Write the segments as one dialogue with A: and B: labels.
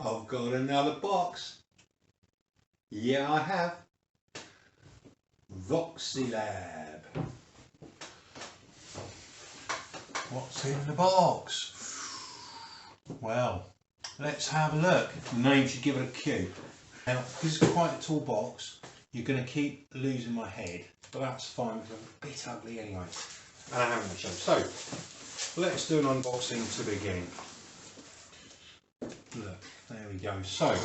A: I've got another box. Yeah, I have. Voxelab. What's in the box? Well, let's have a look. The name should give it a cue. Now, because it's quite a tall box, you're going to keep losing my head, but that's fine because I'm a bit ugly anyway. And I haven't shown. So, let's do an unboxing to begin. Look, there we go. So,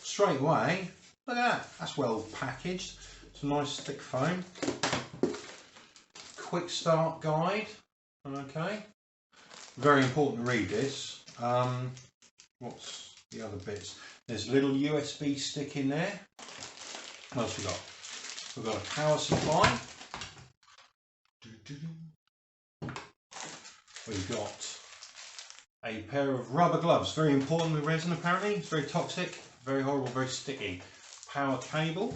A: straight away, look at that. That's well packaged. It's a nice thick foam. Quick start guide. Okay. Very important to read this. What's the other bits? There's a little USB stick in there. What else we got? We've got a power supply. We've got a pair of rubber gloves. Very important with resin apparently. It's very toxic, very horrible, very sticky. Power cable.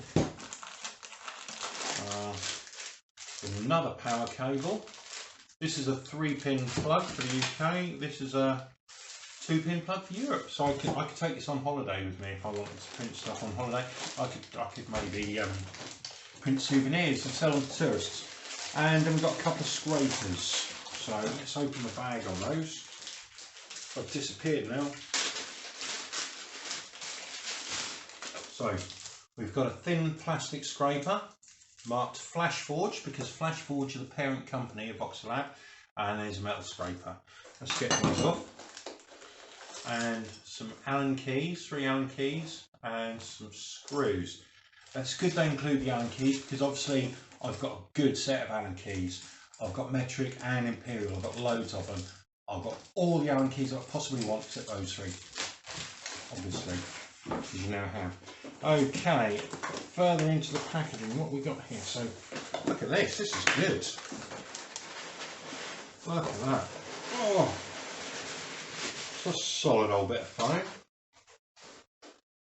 A: Another power cable. This is a 3-pin plug for the UK. This is a 2-pin plug for Europe. So I could take this on holiday with me if I wanted to print stuff on holiday. I could maybe print souvenirs and sell them to tourists. And then we've got a couple of scrapers. So let's open the bag on those. I've disappeared now. So we've got a thin plastic scraper marked Flash Forge because Flash Forge are the parent company of Voxelab, and there's a metal scraper. Let's get those off. And some Allen keys, 3 Allen keys, and some screws. That's good they include the Allen keys because obviously I've got a good set of Allen keys. I've got metric and imperial, I've got loads of them. I've got all the Allen keys I possibly want except those 3, obviously, as you now have. Okay, further into the packaging, what we got here? So, look at this, this is good. Look at that. Oh, it's a solid old bit of foam.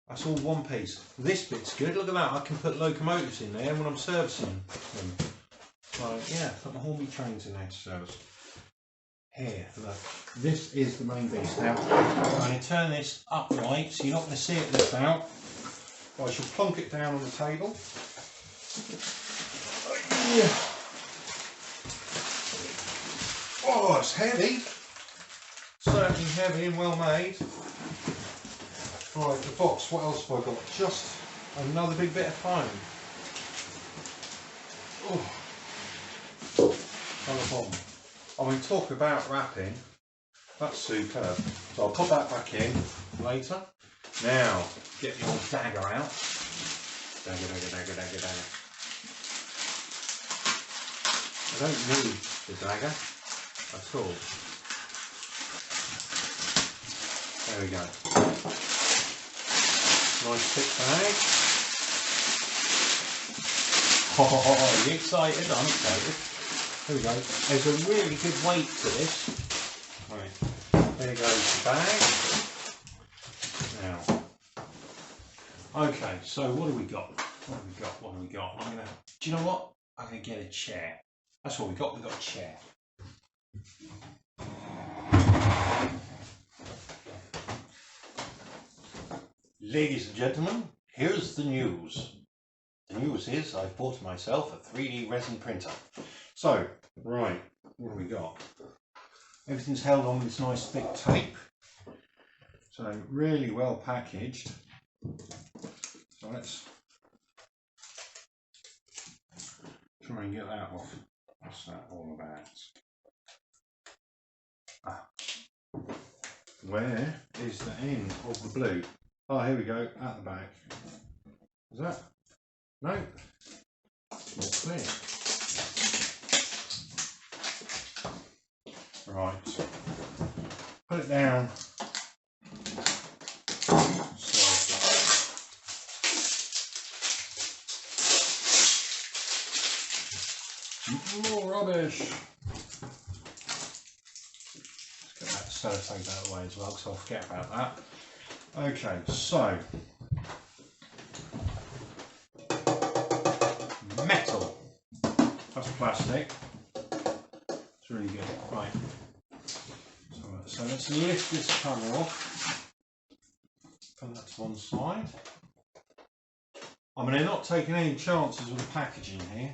A: That's all one piece. This bit's good, look at that, I can put locomotives in there when I'm servicing them. So, yeah, put my Hornby trains in there to service. Here, look, this is the main beast. Now, I'm going to turn this upright so you're not going to see it lift out. I shall plonk it down on the table. Oh, it's heavy. Certainly heavy and well made. Right, the box, what else have I got? Just another big bit of foam. Oh. On the bottom. I mean, talk about wrapping, that's superb. So I'll put that back in later. Now, get the old dagger out. Dagger. I don't need the dagger at all. There we go. Nice thick bag. Oh, are you excited? I'm excited. There we go. There's a really good weight to this. Right, there goes the bag. Now, okay, so what have we got? What have we got? I'm gonna, do you know what? I'm gonna get a chair. That's what we got. We got a chair. Ladies and gentlemen, here's the news. The news is I've bought myself a 3D resin printer. So, right, what have we got? Everything's held on with this nice thick tape. So, really well packaged. So let's try and get that off. What's that all about? Ah. Where is the end of the blue? Oh, here we go, at the back. Is that? No. Not clear. Right. Put it down. More rubbish. Let's get that sellotape out of the way as well, because I'll forget about that. Okay, so metal. That's plastic. It's really good. Right. So let's lift this cover off. Put that to one side. I mean, they're not taking any chances with the packaging here.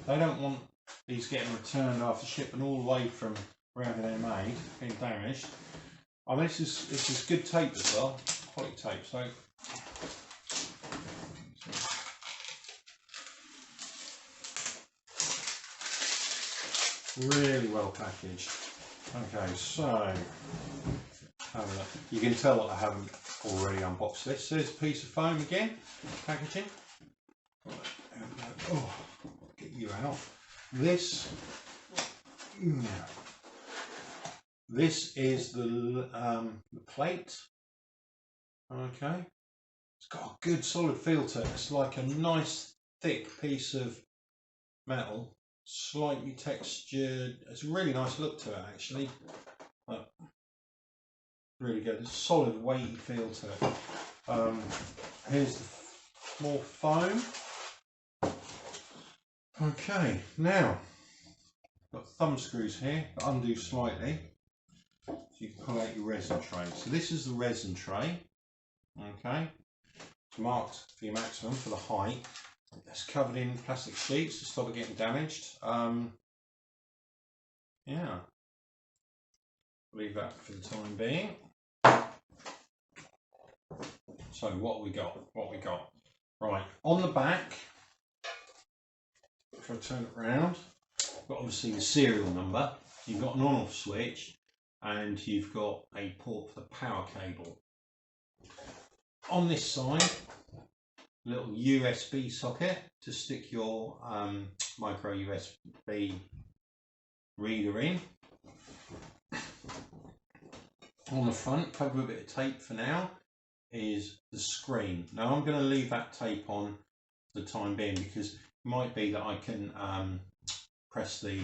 A: They don't want these getting returned after shipping all the way from wherever they're made, being damaged. I mean, this is good tape as well, quality tape. So really well packaged. Okay, so you can tell that I haven't already unboxed this. So there's a piece of foam again, packaging. Oh, get you out. This is the plate. Okay, it's got a good solid feel to it. It's like a nice thick piece of metal, slightly textured. It's a really nice look to it actually. Really good. It's a solid weighty feel to it. Here's the more foam. Okay, now got thumb screws here that undo slightly, so you can pull out your resin tray. So this is the resin tray. Okay, it's marked for your maximum for the height. It's covered in plastic sheets to stop it getting damaged. Yeah, leave that for the time being. So what we got? Right, on the back, if I turn it around, you've got obviously the serial number, you've got an on-off switch, and you've got a port for the power cable. On this side, a little USB socket to stick your micro USB reader in. On the front, covered with a bit of tape for now, is the screen. Now I'm going to leave that tape on for the time being because it might be that I can press the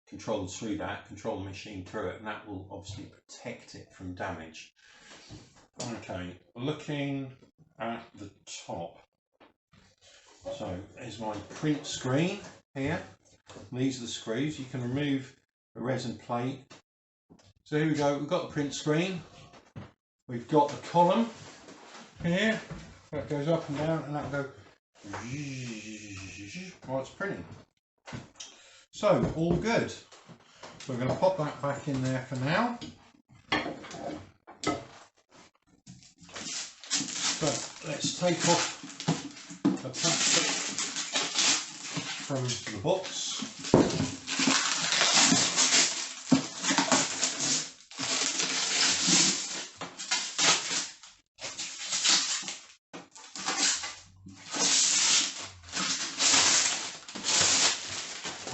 A: controls through that, control the machine through it, and that will obviously protect it from damage. Okay, looking at the top. So there's my print screen here. These are the screws. You can remove the resin plate. So here we go, we've got the print screen. We've got the column here that goes up and down, and that'll go while it's printing. So all good. So we're going to pop that back in there for now. So let's take off the plastic from the box.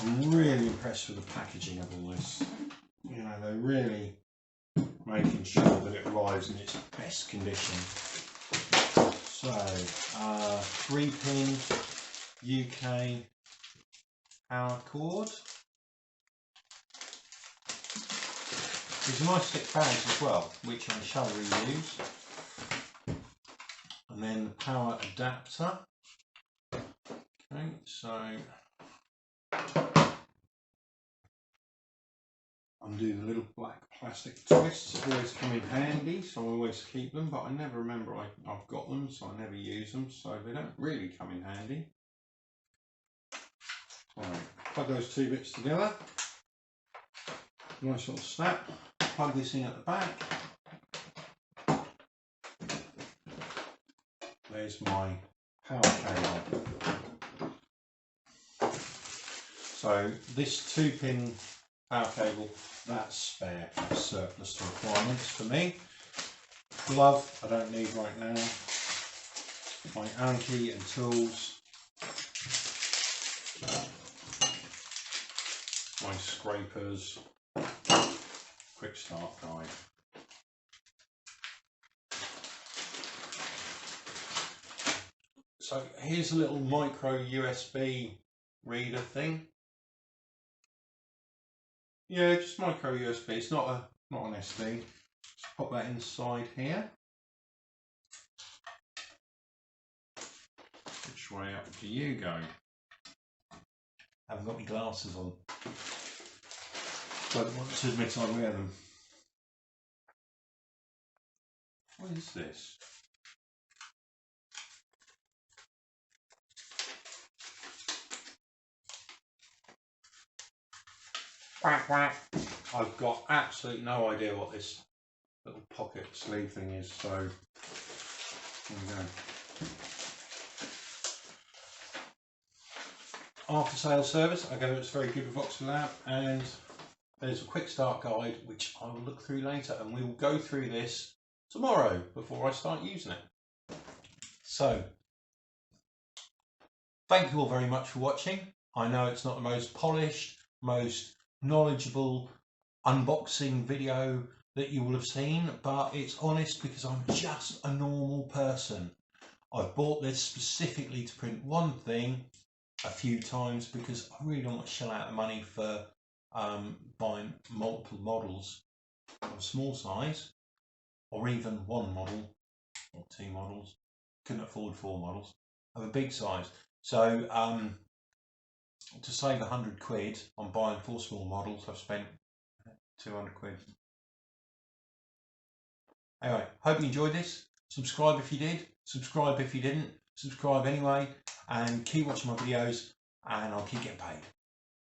A: I'm really impressed with the packaging of all this. You know, they're really making sure that it arrives in its best condition. So, 3-pin UK power cord. These are nice thick bags as well, which I shall reuse. And then the power adapter. Okay, so undo the little black plastic twists, always come in handy, so I always keep them, but I never remember I've got them, so I never use them, so they don't really come in handy. Right, plug those two bits together, nice little snap, plug this in at the back. There's my power cable. So this 2-pin power cable, that's spare, that's surplus to requirements for me. Glove, I don't need right now. My Anki and tools. My scrapers. Quick start guide. So here's a little micro USB reader thing. Yeah, just micro USB. It's not an SD. Just pop that inside here. Which way up do you go? I haven't got my glasses on. Don't want to admit I wear them. What is this? Whack, whack. I've got absolutely no idea what this little pocket sleeve thing is, so there we go. After sales service, I gather it's very good with Voxelab, and there's a quick start guide which I will look through later, and we will go through this tomorrow before I start using it. So thank you all very much for watching. I know it's not the most polished, most knowledgeable unboxing video that you will have seen, but it's honest because I'm just a normal person. I've bought this specifically to print one thing a few times because I really don't want to shell out the money for buying multiple models of a small size, or even one model or two models. Couldn't afford 4 models of a big size. So to save 100 quid on buying 4 small models, I've spent 200 quid. Anyway, hope you enjoyed this. Subscribe if you did, subscribe if you didn't, subscribe anyway, and keep watching my videos, and I'll keep getting paid.